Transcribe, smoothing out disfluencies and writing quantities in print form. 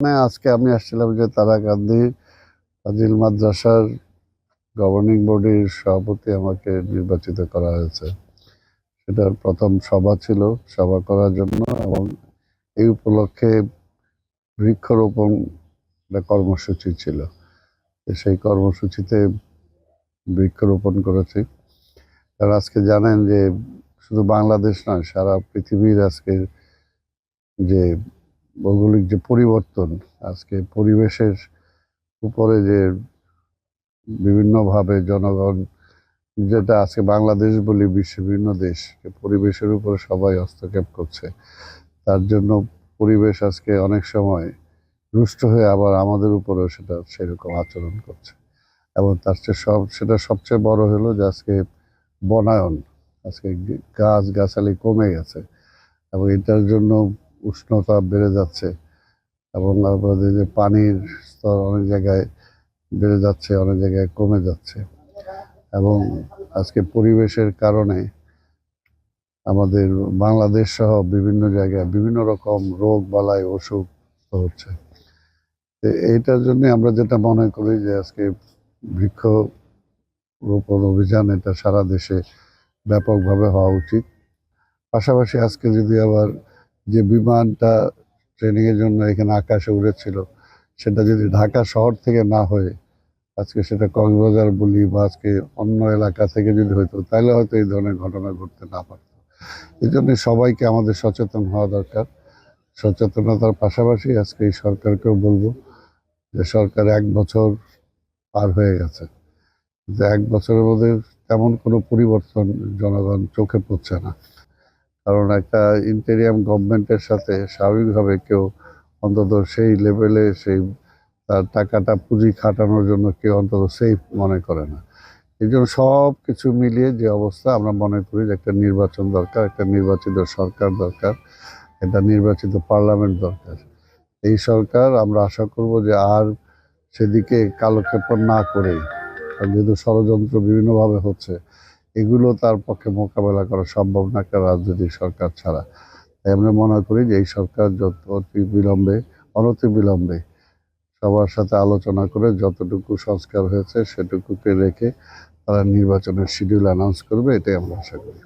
হ্যাঁ, আজকে আমি আসছিলাম যে তারা কান্দি ফাজিল মাদ্রাসার গভর্নিং বডির সভাপতি আমাকে নির্বাচিত করা হয়েছে। সেটার প্রথম সভা ছিল, সভা করার জন্য, এবং এই উপলক্ষে বৃক্ষরোপণ একটা কর্মসূচি ছিল। সেই কর্মসূচিতে বৃক্ষরোপণ করেছি। আর আজকে জানেন যে শুধু বাংলাদেশ নয়, সারা পৃথিবীর আজকে যে ভৌগোলিক যে পরিবর্তন, আজকে পরিবেশের উপরে যে বিভিন্নভাবে জনগণ, যেটা আজকে বাংলাদেশ বলি বিশ্বের বিভিন্ন দেশ, পরিবেশের উপরে সবাই হস্তক্ষেপ করছে। তার জন্য পরিবেশ আজকে অনেক সময় রুষ্ট হয়ে আবার আমাদের উপরেও সেটা সেরকম আচরণ করছে। এবং তার চেয়ে সেটা সবচেয়ে বড় হলো যে আজকে বনায়ন, আজকে গাছ গাছালি কমে গেছে এবং এটার জন্য উষ্ণতা বেড়ে যাচ্ছে। এবং আমাদের যে পানির স্তর অনেক জায়গায় বেড়ে যাচ্ছে, অনেক জায়গায় কমে যাচ্ছে। এবং আজকে পরিবেশের কারণে আমাদের বাংলাদেশ সহ বিভিন্ন জায়গায় বিভিন্ন রকম রোগ বালাই অসুখ হচ্ছে। এইটার জন্য আমরা যেটা মনে করি যে আজকে বৃক্ষ রোপণ অভিযান এটা সারা দেশে ব্যাপকভাবে হওয়া উচিত। পাশাপাশি আজকে যদি আবার যে বিমানটা ট্রেনিংয়ের জন্য এখানে আকাশে উড়েছিল, সেটা যদি ঢাকা শহর থেকে না হয়ে আজকে সেটা কক্সবাজার বলি বা আজকে অন্য এলাকা থেকে যদি হইতো, তাহলে হয়তো এই ধরনের ঘটনা ঘটতে না পারত। এই জন্য সবাইকে আমাদের সচেতন হওয়া দরকার। সচেতনতার পাশাপাশি আজকে এই সরকারকেও বলবো যে সরকার 1 বছর পার হয়ে গেছে, যে 1 বছরের মধ্যে তেমন কোনো পরিবর্তন জনগণ চোখে পড়ছে না। কারণ একটা ইন্টেরিয়াম গভর্নমেন্টের সাথে স্বাভাবিকভাবে কেউ অন্তত সেই লেভেলে সেই তার টাকাটা পুঁজি খাটানোর জন্য কেউ অন্তত সেফ মনে করে না। এই জন্য সব কিছু মিলিয়ে যে অবস্থা, আমরা মনে করি যে একটা নির্বাচন দরকার, একটা নির্বাচিত সরকার দরকার, একটা নির্বাচিত পার্লামেন্ট দরকার। এই সরকার, আমরা আশা করব যে আর সেদিকে কালক্ষেপণ না করে, যেহেতু ষড়যন্ত্র বিভিন্নভাবে হচ্ছে, এগুলো তার পক্ষে মোকাবেলা করা সম্ভব না একটা রাজনৈতিক সরকার ছাড়া। তাই আমরা মনে করি যে এই সরকার অনতিবিলম্বে সবার সাথে আলোচনা করে যতটুকু সংস্কার হয়েছে সেটুকুকে রেখে তারা নির্বাচনের শিডিউল অ্যানাউন্স করবে, এটাই আমরা আশা করি।